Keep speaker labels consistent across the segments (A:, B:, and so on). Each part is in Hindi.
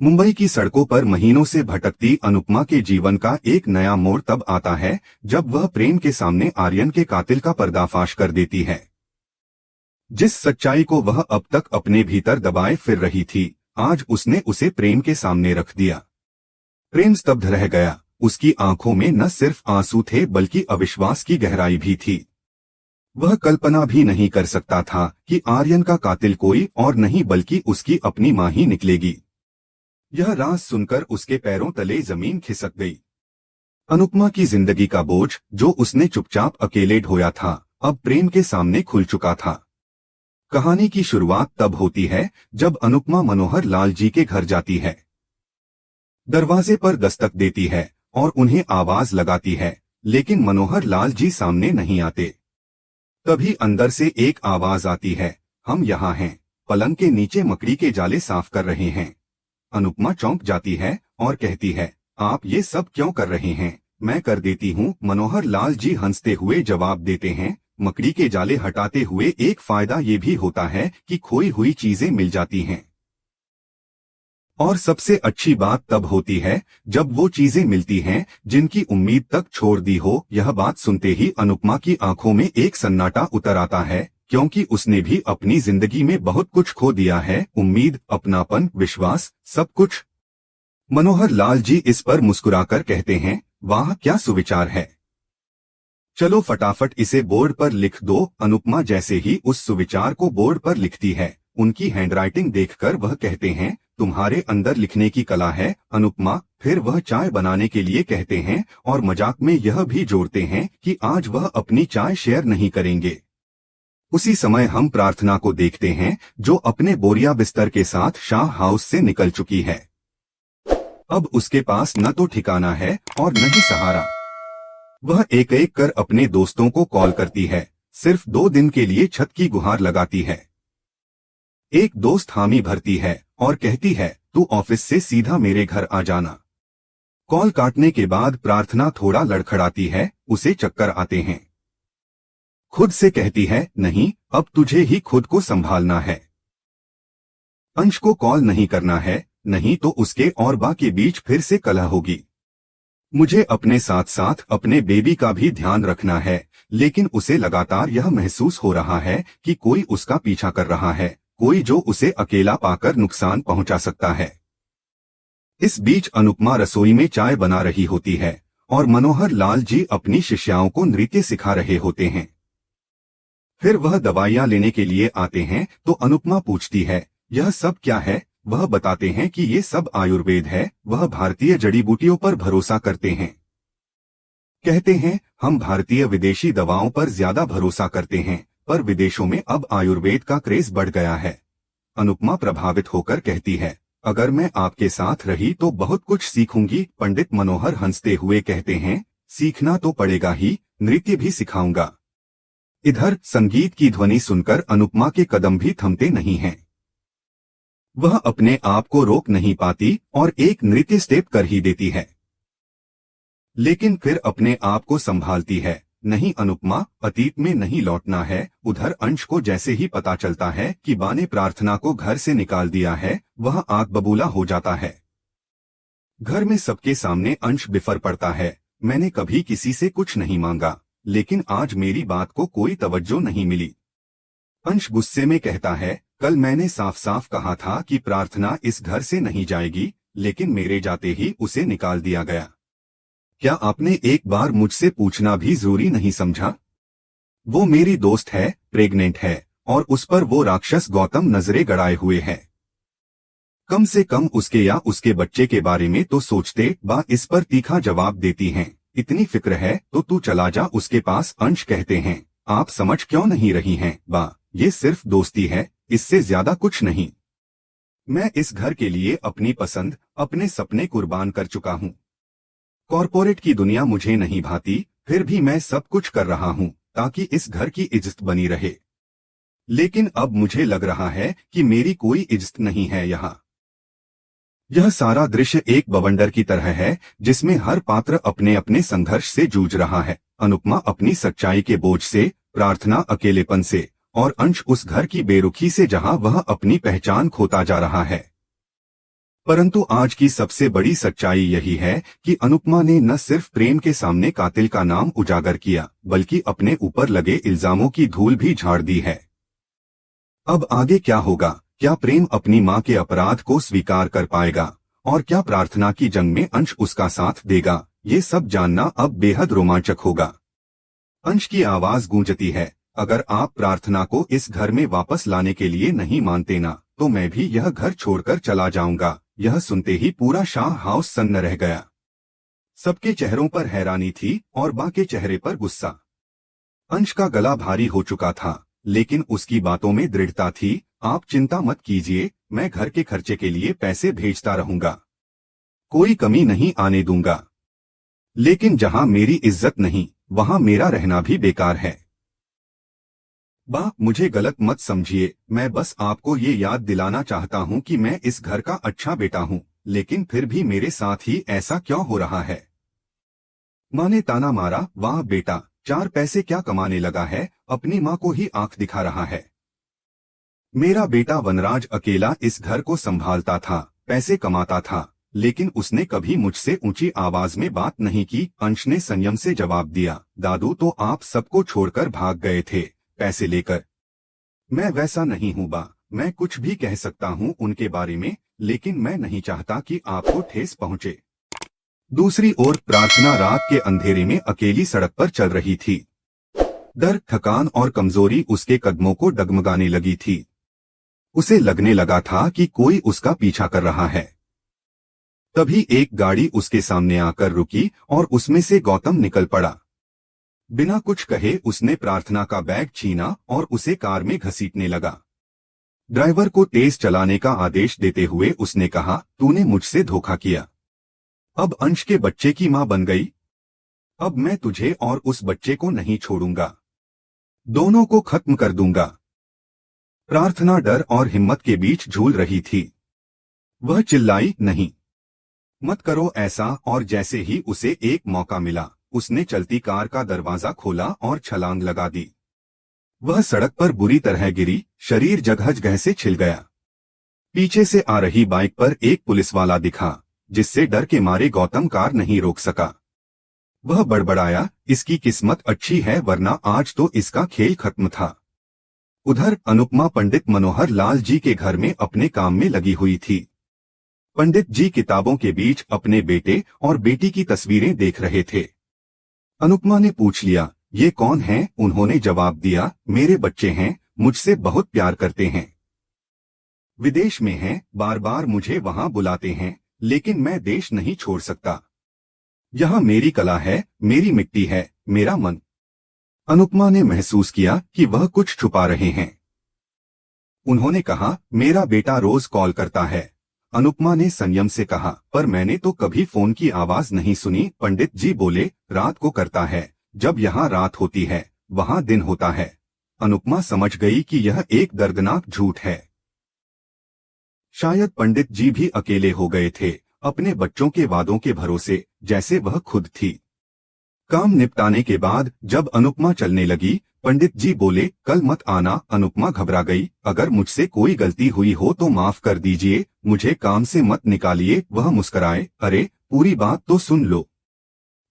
A: मुंबई की सड़कों पर महीनों से भटकती अनुपमा के जीवन का एक नया मोड़ तब आता है जब वह प्रेम के सामने आर्यन के कातिल का पर्दाफाश कर देती है। जिस सच्चाई को वह अब तक अपने भीतर दबाए फिर रही थी, आज उसने उसे प्रेम के सामने रख दिया। प्रेम स्तब्ध रह गया। उसकी आंखों में न सिर्फ आंसू थे बल्कि अविश्वास की गहराई भी थी। वह कल्पना भी नहीं कर सकता था कि आर्यन का कातिल कोई और नहीं बल्कि उसकी अपनी मां ही निकलेगी। यह राज सुनकर उसके पैरों तले जमीन खिसक गई। अनुपमा की जिंदगी का बोझ जो उसने चुपचाप अकेले ढोया था, अब प्रेम के सामने खुल चुका था। कहानी की शुरुआत तब होती है जब अनुपमा मनोहर लाल जी के घर जाती है। दरवाजे पर दस्तक देती है और उन्हें आवाज लगाती है, लेकिन मनोहर लाल जी सामने नहीं आते। तभी अंदर से एक आवाज आती है, हम यहाँ हैं, पलंग के नीचे मकड़ी के जाले साफ कर रहे हैं। अनुपमा चौंक जाती है और कहती है, आप ये सब क्यों कर रहे हैं? मैं कर देती हूँ। मनोहर लाल जी हंसते हुए जवाब देते हैं, मकड़ी के जाले हटाते हुए एक फायदा ये भी होता है कि खोई हुई चीजें मिल जाती हैं। और सबसे अच्छी बात तब होती है जब वो चीजें मिलती हैं जिनकी उम्मीद तक छोड़ दी हो। यह बात सुनते ही अनुपमा की आंखों में एक सन्नाटा उतर आता है, क्योंकि उसने भी अपनी जिंदगी में बहुत कुछ खो दिया है, उम्मीद, अपनापन, विश्वास, सब कुछ। मनोहर लाल जी इस पर मुस्कुराकर कहते हैं, वाह क्या सुविचार है, चलो फटाफट इसे बोर्ड पर लिख दो। अनुपमा जैसे ही उस सुविचार को बोर्ड पर लिखती है, उनकी हैंडराइटिंग देखकर वह कहते हैं, तुम्हारे अंदर लिखने की कला है अनुपमा। फिर वह चाय बनाने के लिए कहते हैं और मजाक में यह भी जोड़ते हैं कि आज वह अपनी चाय शेयर नहीं करेंगे। उसी समय हम प्रार्थना को देखते हैं जो अपने बोरिया बिस्तर के साथ शाह हाउस से निकल चुकी है। अब उसके पास न तो ठिकाना है और न ही सहारा। वह एक एक कर अपने दोस्तों को कॉल करती है, सिर्फ 2 दिन के लिए छत की गुहार लगाती है। एक दोस्त हामी भरती है और कहती है, तू ऑफिस से सीधा मेरे घर आ जाना। कॉल काटने के बाद प्रार्थना थोड़ा लड़खड़ाती है, उसे चक्कर आते हैं। खुद से कहती है, नहीं, अब तुझे ही खुद को संभालना है। अंश को कॉल नहीं करना है, नहीं तो उसके और बा के बीच फिर से कलह होगी। मुझे अपने साथ साथ अपने बेबी का भी ध्यान रखना है, लेकिन उसे लगातार यह महसूस हो रहा है कि कोई उसका पीछा कर रहा है, कोई जो उसे अकेला पाकर नुकसान पहुंचा सकता है। इस बीच अनुपमा रसोई में चाय बना रही होती है और मनोहर लाल जी अपनी शिष्याओं को नृत्य सिखा रहे होते हैं। फिर वह दवाइयां लेने के लिए आते हैं तो अनुपमा पूछती है, यह सब क्या है? वह बताते हैं कि ये सब आयुर्वेद है, वह भारतीय जड़ी बूटियों पर भरोसा करते हैं। कहते हैं, हम भारतीय विदेशी दवाओं पर ज्यादा भरोसा करते हैं, पर विदेशों में अब आयुर्वेद का क्रेज बढ़ गया है। अनुपमा प्रभावित होकर कहती है, अगर मैं आपके साथ रही तो बहुत कुछ सीखूंगी। पंडित मनोहर हंसते हुए कहते हैं, सीखना तो पड़ेगा ही, नृत्य भी सिखाऊंगा। इधर संगीत की ध्वनि सुनकर अनुपमा के कदम भी थमते नहीं हैं। वह अपने आप को रोक नहीं पाती और एक नृत्य स्टेप कर ही देती है, लेकिन फिर अपने आप को संभालती है। नहीं अनुपमा, अतीत में नहीं लौटना है। उधर अंश को जैसे ही पता चलता है कि बा ने प्रार्थना को घर से निकाल दिया है, वह आग बबूला हो जाता है। घर में सबके सामने अंश बिफर पड़ता है, मैंने कभी किसी से कुछ नहीं मांगा, लेकिन आज मेरी बात को कोई तवज्जो नहीं मिली। अंश गुस्से में कहता है, कल मैंने साफ साफ कहा था कि प्रार्थना इस घर से नहीं जाएगी, लेकिन मेरे जाते ही उसे निकाल दिया गया। क्या आपने एक बार मुझसे पूछना भी जरूरी नहीं समझा? वो मेरी दोस्त है, प्रेग्नेंट है, और उस पर वो राक्षस गौतम नजरे गड़ाए हुए है। कम से कम उसके या उसके बच्चे के बारे में तो सोचते। बा इस पर तीखा जवाब देती हैं, इतनी फिक्र है तो तू चला जा उसके पास। अंश कहते हैं, आप समझ क्यों नहीं रही हैं बा, ये सिर्फ दोस्ती है, इससे ज्यादा कुछ नहीं। मैं इस घर के लिए अपनी पसंद, अपने सपने कुर्बान कर चुका हूँ। कॉरपोरेट की दुनिया मुझे नहीं भाती, फिर भी मैं सब कुछ कर रहा हूँ ताकि इस घर की इज्जत बनी रहे। लेकिन अब मुझे लग रहा है कि मेरी कोई इज्जत नहीं है यहाँ। यह सारा दृश्य एक बवंडर की तरह है जिसमें हर पात्र अपने अपने संघर्ष से जूझ रहा है। अनुपमा अपनी सच्चाई के बोझ से, प्रार्थना अकेलेपन से, और अंश उस घर की बेरुखी से जहां वह अपनी पहचान खोता जा रहा है। परंतु आज की सबसे बड़ी सच्चाई यही है कि अनुपमा ने न सिर्फ प्रेम के सामने कातिल का नाम उजागर किया, बल्कि अपने ऊपर लगे इल्जामों की धूल भी झाड़ दी है। अब आगे क्या होगा? क्या प्रेम अपनी मां के अपराध को स्वीकार कर पाएगा? और क्या प्रार्थना की जंग में अंश उसका साथ देगा? ये सब जानना अब बेहद रोमांचक होगा। अंश की आवाज गूंजती है, अगर आप प्रार्थना को इस घर में वापस लाने के लिए नहीं मानते ना, तो मैं भी यह घर छोड़कर चला जाऊंगा। यह सुनते ही पूरा शाह हाउस सन्न रह गया। सबके चेहरों पर हैरानी थी और बा के चेहरे पर गुस्सा। अंश का गला भारी हो चुका था, लेकिन उसकी बातों में दृढ़ता थी। आप चिंता मत कीजिए, मैं घर के खर्चे के लिए पैसे भेजता रहूंगा, कोई कमी नहीं आने दूंगा। लेकिन जहां मेरी इज्जत नहीं, वहां मेरा रहना भी बेकार है। बा, मुझे गलत मत समझिए, मैं बस आपको ये याद दिलाना चाहता हूँ कि मैं इस घर का अच्छा बेटा हूँ, लेकिन फिर भी मेरे साथ ही ऐसा क्यों हो रहा है? माँ ने ताना मारा, वाह बेटा, 4 पैसे क्या कमाने लगा है, अपनी माँ को ही आंख दिखा रहा है। मेरा बेटा वनराज अकेला इस घर को संभालता था, पैसे कमाता था, लेकिन उसने कभी मुझसे ऊंची आवाज में बात नहीं की। अंश ने संयम से जवाब दिया, दादू तो आप सबको छोड़कर भाग गए थे पैसे लेकर। मैं वैसा नहीं हूँ बा, मैं कुछ भी कह सकता हूँ उनके बारे में, लेकिन मैं नहीं चाहता कि आपको ठेस पहुँचे। दूसरी ओर प्रार्थना रात के अंधेरे में अकेली सड़क पर चल रही थी। डर, थकान और कमजोरी उसके कदमों को डगमगाने लगी थी। उसे लगने लगा था कि कोई उसका पीछा कर रहा है। तभी एक गाड़ी उसके सामने आकर रुकी और उसमें से गौतम निकल पड़ा। बिना कुछ कहे उसने प्रार्थना का बैग छीना और उसे कार में घसीटने लगा। ड्राइवर को तेज चलाने का आदेश देते हुए उसने कहा, तूने मुझसे धोखा किया, अब अंश के बच्चे की मां बन गई। अब मैं तुझे और उस बच्चे को नहीं छोड़ूंगा, दोनों को खत्म कर दूंगा। प्रार्थना डर और हिम्मत के बीच झूल रही थी। वह चिल्लाई, नहीं, मत करो ऐसा। और जैसे ही उसे एक मौका मिला, उसने चलती कार का दरवाजा खोला और छलांग लगा दी। वह सड़क पर बुरी तरह गिरी, शरीर जगह जगह से छिल गया। पीछे से आ रही बाइक पर एक पुलिसवाला दिखा, जिससे डर के मारे गौतम कार नहीं रोक सका। वह बड़बड़ाया, इसकी किस्मत अच्छी है, वरना आज तो इसका खेल खत्म था। उधर अनुपमा पंडित मनोहर लाल जी के घर में अपने काम में लगी हुई थी। पंडित जी किताबों के बीच अपने बेटे और बेटी की तस्वीरें देख रहे थे। अनुपमा ने पूछ लिया, ये कौन हैं? उन्होंने जवाब दिया, मेरे बच्चे हैं, मुझसे बहुत प्यार करते हैं, विदेश में हैं, बार बार मुझे वहां बुलाते हैं, लेकिन मैं देश नहीं छोड़ सकता। यहाँ मेरी कला है, मेरी मिट्टी है, मेरा मन। अनुपमा ने महसूस किया कि वह कुछ छुपा रहे हैं। उन्होंने कहा, मेरा बेटा रोज कॉल करता है। अनुपमा ने संयम से कहा, पर मैंने तो कभी फोन की आवाज नहीं सुनी। पंडित जी बोले, रात को करता है, जब यहाँ रात होती है, वहाँ दिन होता है। अनुपमा समझ गई कि यह एक दर्दनाक झूठ है। शायद पंडित जी भी अकेले हो गए थे, अपने बच्चों के वादों के भरोसे, जैसे वह खुद थी। काम निपटाने के बाद जब अनुपमा चलने लगी, पंडित जी बोले, कल मत आना। अनुपमा घबरा गई, अगर मुझसे कोई गलती हुई हो तो माफ कर दीजिए, मुझे काम से मत निकालिए। वह मुस्कुराए, अरे पूरी बात तो सुन लो,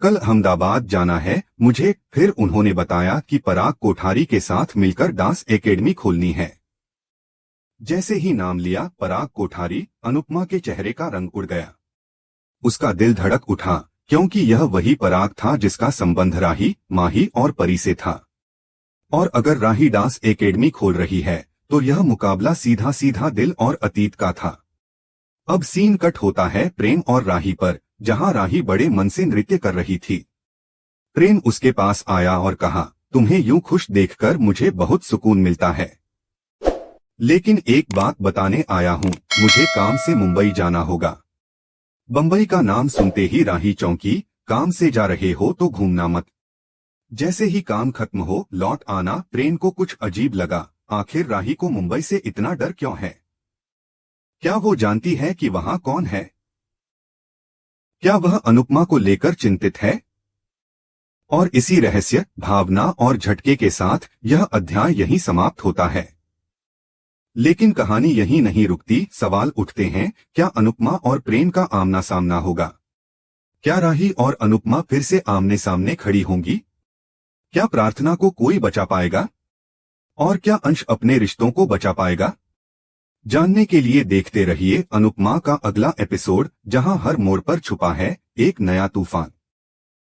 A: कल अहमदाबाद जाना है मुझे। फिर उन्होंने बताया कि पराग कोठारी के साथ मिलकर डांस एकेडमी खोलनी है। जैसे ही नाम लिया पराग कोठारी, अनुपमा के चेहरे का रंग उड़ गया। उसका दिल धड़क उठा, क्योंकि यह वही पराग था जिसका संबंध राही, माही और परी से था। और अगर राही डांस एकेडमी खोल रही है, तो यह मुकाबला सीधा सीधा दिल और अतीत का था। अब सीन कट होता है प्रेम और राही पर, जहां राही बड़े मन से नृत्य कर रही थी। प्रेम उसके पास आया और कहा, तुम्हें यूं खुश देखकर मुझे बहुत सुकून मिलता है, लेकिन एक बात बताने आया हूं, मुझे काम से मुंबई जाना होगा। बंबई का नाम सुनते ही राही चौंकी, काम से जा रहे हो तो घूमना मत, जैसे ही काम खत्म हो लौट आना। प्रेम को कुछ अजीब लगा, आखिर राही को मुंबई से इतना डर क्यों है? क्या वो जानती है कि वहां कौन है? क्या वह अनुपमा को लेकर चिंतित है? और इसी रहस्य, भावना और झटके के साथ यह अध्याय यहीं समाप्त होता है। लेकिन कहानी यहीं नहीं रुकती। सवाल उठते हैं, क्या अनुपमा और प्रेम का आमना सामना होगा? क्या राही और अनुपमा फिर से आमने सामने खड़ी होंगी? क्या प्रार्थना को कोई बचा पाएगा? और क्या अंश अपने रिश्तों को बचा पाएगा? जानने के लिए देखते रहिए अनुपमा का अगला एपिसोड, जहां हर मोड़ पर छुपा है एक नया तूफान।